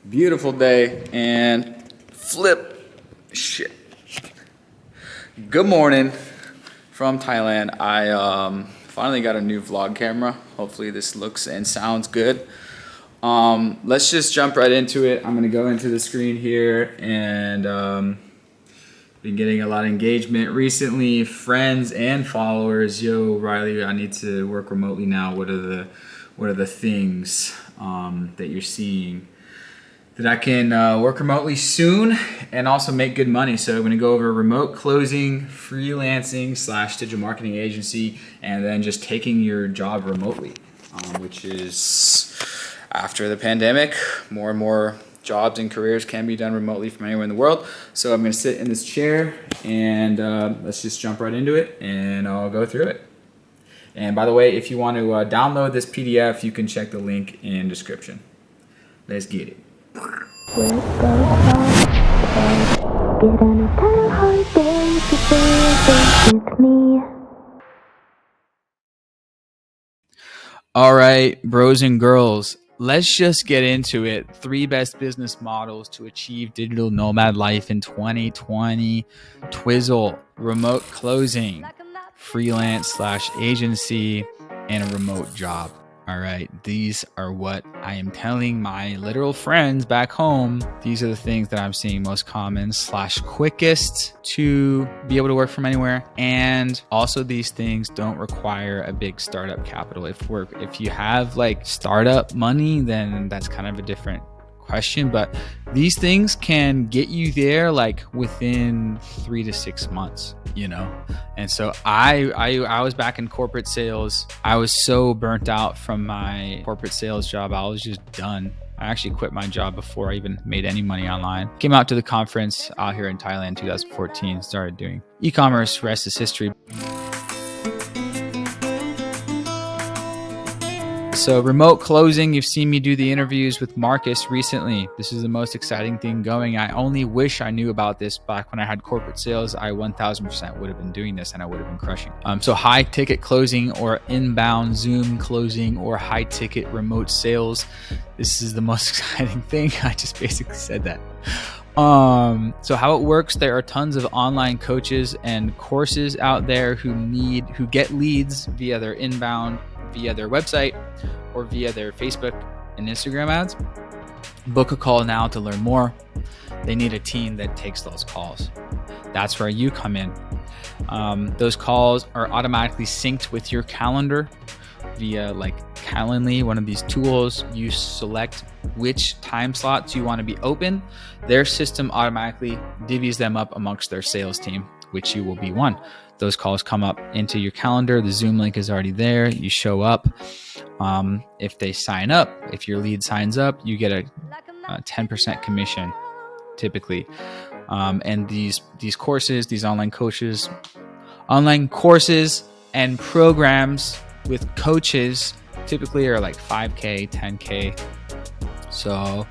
Beautiful day and flip shit. Good morning from Thailand. I finally got a new vlog camera. Hopefully this looks and sounds good. Let's just jump right into it. I'm gonna go into the screen here and been getting a lot of engagement recently, friends and followers. Yo, Riley, I need to work remotely now. What are the things that you're seeing that I can work remotely soon and also make good money? So I'm gonna go over remote closing, freelancing / digital marketing agency, and then just taking your job remotely, which is, after the pandemic, more and more jobs and careers can be done remotely from anywhere in the world. So I'm gonna sit in this chair and let's just jump right into it and I'll go through it. And by the way, if you want to download this PDF, you can check the link in description. Let's get it. All right, bros and girls, let's just get into it. 3 best business models to achieve digital nomad life in 2020. Twizzle, remote closing, freelance / agency, and a remote job. All right, these are what I am telling my literal friends back home. These are the things that I'm seeing most common / quickest to be able to work from anywhere. And also these things don't require a big startup capital. If you have like startup money, then that's kind of a different question, but these things can get you there like within 3 to 6 months, you know? And so I was back in corporate sales. I was so burnt out from my corporate sales job. I was just done. I actually quit my job before I even made any money online. Came out to the conference out here in Thailand in 2014, started doing e-commerce. Rest is history. So remote closing, you've seen me do the interviews with Marcus recently. This is the most exciting thing going. I only wish I knew about this back when I had corporate sales. I 1000% would have been doing this and I would have been crushing. So high ticket closing or inbound Zoom closing or high ticket remote sales. This is the most exciting thing. I just basically said that. So how it works, there are tons of online coaches and courses out there who get leads via their inbound, via their website, or via their Facebook and Instagram ads. Book a call now to learn more. They need a team that takes those calls. That's where you come in. Those calls are automatically synced with your calendar via like Calendly, one of these tools. You select which time slots you want to be open. Their system automatically divvies them up amongst their sales team, which you will be one. Those calls come up into your calendar. The Zoom link is already there. You show up. If they sign up, if your lead signs up, you get a 10% commission typically. And these courses, these online courses and programs with coaches typically are like 5K, 10K. So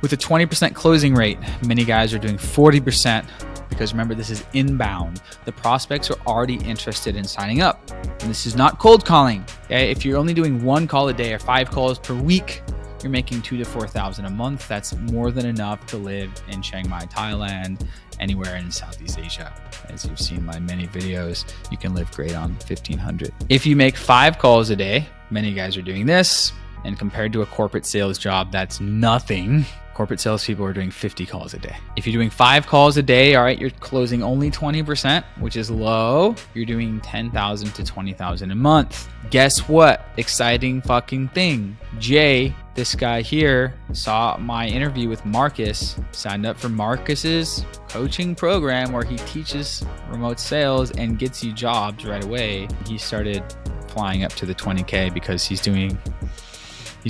with a 20% closing rate, many guys are doing 40%. Because remember, this is inbound. The prospects are already interested in signing up. And this is not cold calling. Okay? If you're only doing 1 call a day or 5 calls per week, you're making $2,000 to $4,000 a month. That's more than enough to live in Chiang Mai, Thailand, anywhere in Southeast Asia. As you've seen my many videos, you can live great on $1,500. If you make 5 calls a day, many guys are doing this. And compared to a corporate sales job, that's nothing. Corporate salespeople are doing 50 calls a day. If you're doing 5 calls a day, all right, you're closing only 20%, which is low. You're doing $10,000 to $20,000 a month. Guess what? Exciting fucking thing. Jay, this guy here, saw my interview with Marcus, signed up for Marcus's coaching program where he teaches remote sales and gets you jobs right away. He started flying up to the 20K because he's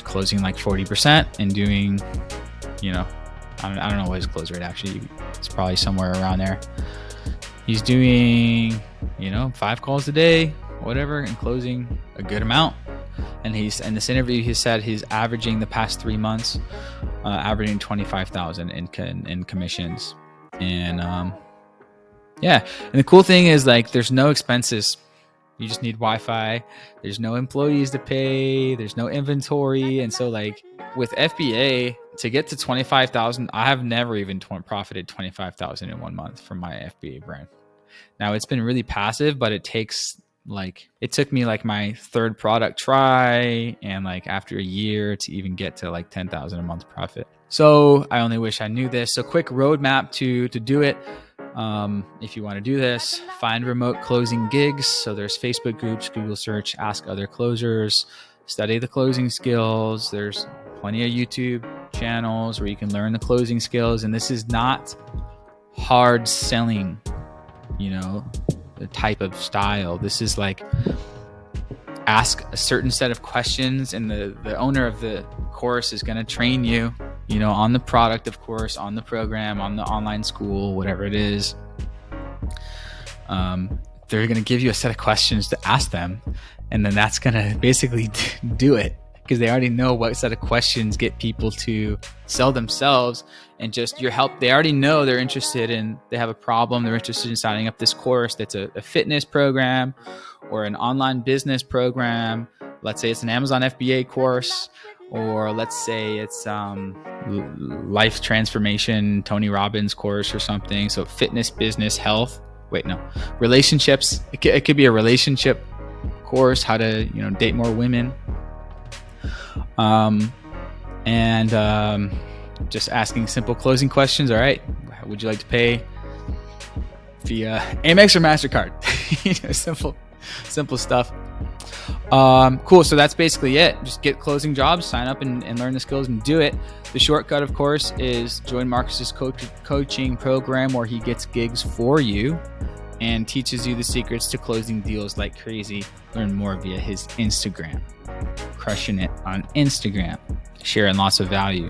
closing like 40% and doing, you know, I don't know what his close rate actually. It's probably somewhere around there. He's doing, 5 calls a day, whatever, and closing a good amount. And in this interview, he said he's averaging the past 3 months, averaging 25,000 in commissions. And and the cool thing is like there's no expenses. You just need Wi-Fi. There's no employees to pay. There's no inventory. And so like with FBA, to get to 25,000, I have never even profited 25,000 in 1 month from my FBA brand. Now it's been really passive, but it took me like my third product try and like after a year to even get to like 10,000 a month profit. So I only wish I knew this. So quick roadmap to do it. If you want to do this, find remote closing gigs. So there's Facebook groups, Google search, ask other closers, study the closing skills. There's plenty of YouTube channels where you can learn the closing skills. And this is not hard selling, the type of style. This is like ask a certain set of questions, and the owner of the course is going to train you, on the product, of course, on the program, on the online school, whatever it is. They're going to give you a set of questions to ask them, and then that's going to basically do it, because they already know what set of questions get people to sell themselves and just your help. They already know they're interested in, they have a problem. They're interested in signing up this course that's a fitness program or an online business program. Let's say it's an Amazon FBA course, or let's say it's life transformation, Tony Robbins course or something. So fitness, business, health. Relationships. It could be a relationship course, how to, date more women. Just asking simple closing questions. All right, would you like to pay via Amex or MasterCard? Simple stuff. Cool. So that's basically it. Just get closing jobs, sign up and learn the skills and do it. The shortcut, of course, is join Marcus's coaching program, where he gets gigs for you and teaches you the secrets to closing deals like crazy. Learn more via his Instagram. Crushing it on Instagram, sharing lots of value.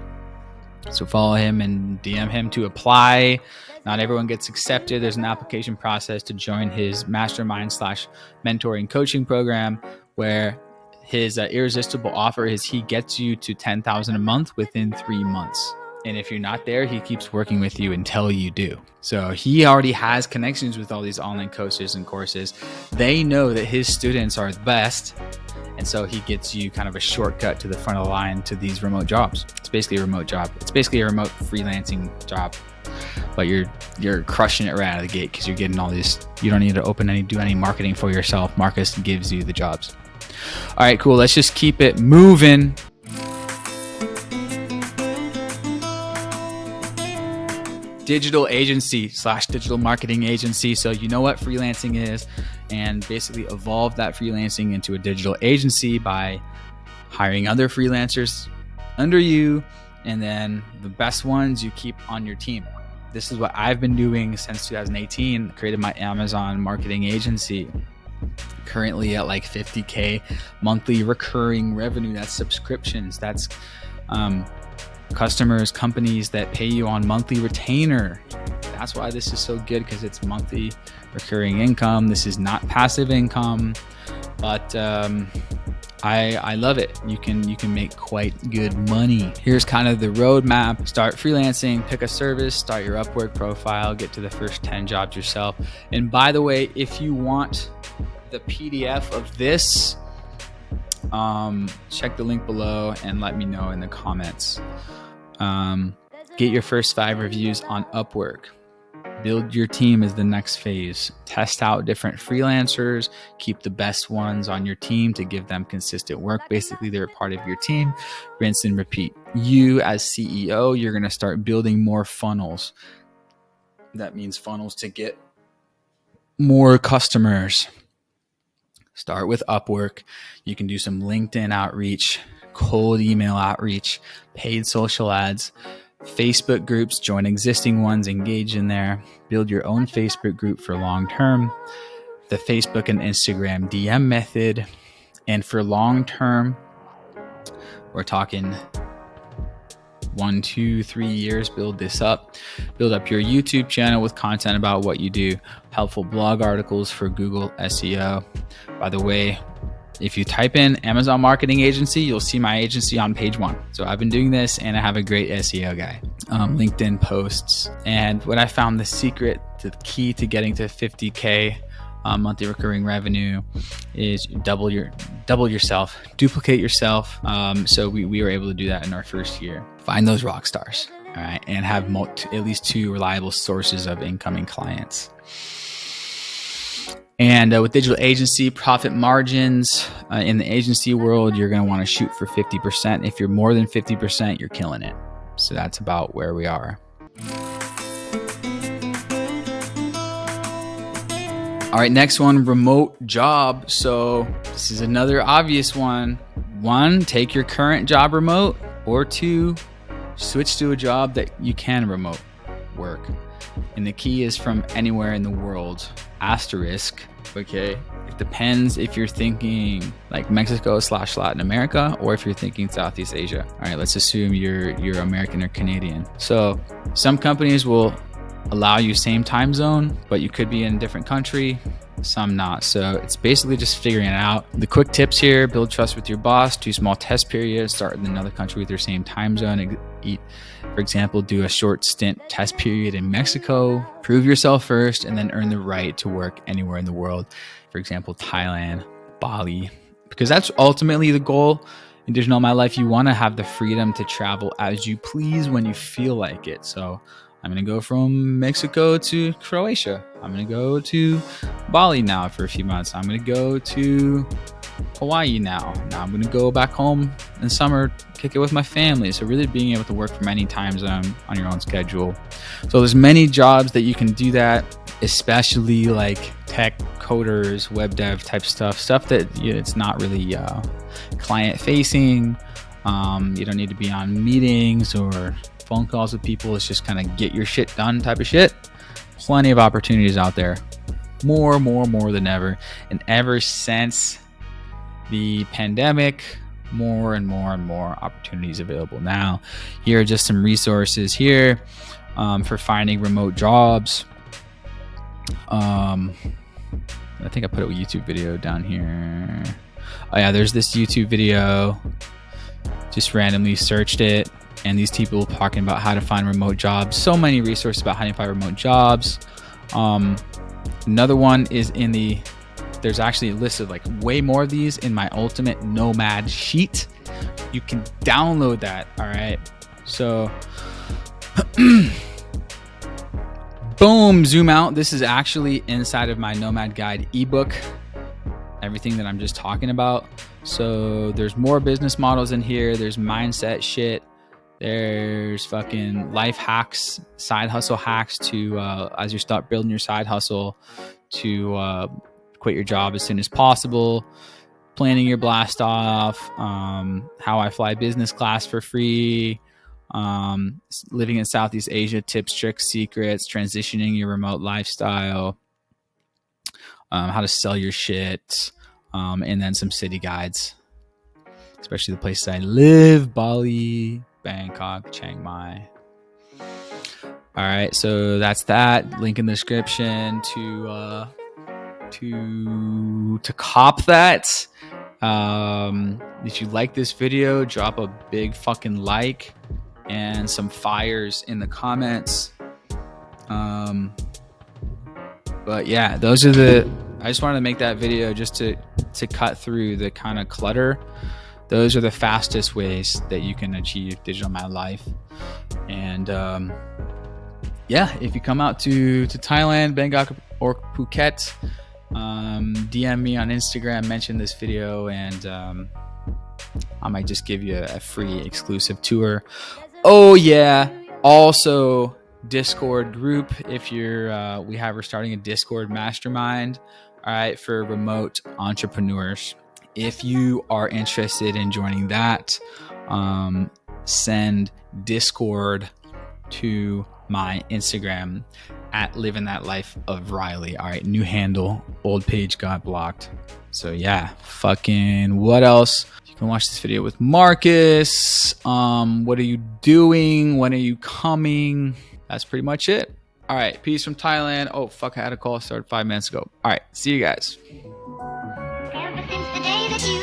So follow him and DM him to apply. Not everyone gets accepted. There's an application process to join his mastermind / mentoring coaching program, where his irresistible offer is he gets you to 10,000 a month within 3 months. And if you're not there, he keeps working with you until you do. So he already has connections with all these online coaches and courses. They know that his students are the best. And so he gets you kind of a shortcut to the front of the line to these remote jobs. It's basically a remote job. It's basically a remote freelancing job, but you're crushing it right out of the gate because you're getting all these. You don't need to do any marketing for yourself. Marcus gives you the jobs. All right, cool. Let's just keep it moving. Digital agency / digital marketing agency. So you know what freelancing is, and basically evolve that freelancing into a digital agency by hiring other freelancers under you, and then the best ones you keep on your team. This is what I've been doing since 2018. Created my Amazon marketing agency. Currently at like 50K monthly recurring revenue. That's subscriptions. That's customers, companies that pay you on monthly retainer. That's why this is so good, because it's monthly recurring income. This is not passive income, but I love it. You can make quite good money. Here's kind of the roadmap. Start freelancing, pick a service, start your Upwork profile, get to the first 10 jobs yourself. And by the way, if you want the PDF of this, check the link below and let me know in the comments. Get your first 5 reviews on Upwork. Build your team is the next phase. Test out different freelancers. Keep the best ones on your team to give them consistent work. Basically, they're a part of your team. Rinse and repeat. You as CEO, you're going to start building more funnels. That means funnels to get more customers. Start with Upwork. You can do some LinkedIn outreach, cold email outreach, paid social ads, Facebook groups, join existing ones, engage in there, build your own Facebook group for long term, the Facebook and Instagram DM method. And for long term, we're talking 1, 2, 3 years, build this up. Build up your YouTube channel with content about what you do, helpful blog articles for Google SEO. By the way, if you type in Amazon Marketing Agency, you'll see my agency on page 1. So I've been doing this and I have a great SEO guy. LinkedIn posts. And what I found the secret, the key to getting to 50K monthly recurring revenue is double yourself, duplicate yourself. So we were able to do that in our first year. Find those rock stars, all right, and have at least 2 reliable sources of incoming clients. And with digital agency profit margins, in the agency world, you're going to want to shoot for 50%. If you're more than 50%, you're killing it. So that's about where we are. All right, next one, remote job. So this is another obvious one. 1, take your current job remote, or 2, switch to a job that you can remote work. And the key is from anywhere in the world. Asterisk, okay? It depends if you're thinking like Mexico / Latin America, or if you're thinking Southeast Asia. All right, let's assume you're American or Canadian. So some companies will allow you same time zone, but you could be in a different country, some not. So it's basically just figuring it out. The quick tips here: build trust with your boss, 2 small test periods, start in another country with your same time zone. For example, do a short stint test period in Mexico, prove yourself first, and then earn the right to work anywhere in the world. For example, Thailand, Bali, because that's ultimately the goal in digital nomad life. You want to have the freedom to travel as you please when you feel like it. So I'm going to go from Mexico to Croatia. I'm going to go to Bali now for a few months. I'm going to go to Hawaii now. Now I'm going to go back home in summer, kick it with my family. So really being able to work from any time zone on your own schedule. So there's many jobs that you can do that, especially like tech, coders, web dev type stuff that it's not really client facing. You don't need to be on meetings or phone calls with people. It's just kind of get your shit done type of shit. Plenty of opportunities out there, more than ever. And ever since the pandemic, more and more opportunities available. Now, here are just some resources here for finding remote jobs. I think I put a YouTube video down here. Oh yeah, there's this YouTube video. Just randomly searched it, and these people talking about how to find remote jobs. So many resources about how to find remote jobs. Another one is there's actually listed like way more of these in my ultimate nomad sheet. You can download that. All right. So boom, zoom out. This is actually inside of my Nomad Guide ebook. Everything that I'm just talking about. So there's more business models in here. There's mindset shit. There's fucking life hacks, side hustle hacks to as you start building your side hustle to quit your job as soon as possible, planning your blast off, how I fly business class for free, living in Southeast Asia, tips, tricks, secrets, transitioning your remote lifestyle, how to sell your shit, and then some city guides, especially the places I live: Bali, Bangkok, Chiang Mai. All right, so that's that. Link in the description to cop that. If you like this video, drop a big fucking like and some fires in the comments. But yeah, those are I just wanted to make that video just to cut through the kind of clutter. Those are the fastest ways that you can achieve digital nomad life. And yeah, if you come out to Thailand, Bangkok, or Phuket, DM me on Instagram, mention this video, and I might just give you a free exclusive tour. Oh yeah, also Discord group. If you're we're starting a Discord mastermind, all right, for remote entrepreneurs. If you are interested in joining that, send Discord to my Instagram at Living That Life of Riley. All right, new handle, old page got blocked. So yeah, fucking what else? You can watch this video with Marcus. What are you doing? When are you coming? That's pretty much it. All right, peace from Thailand. Oh fuck, I had a call started 5 minutes ago. All right, see you guys. Ever since the day that you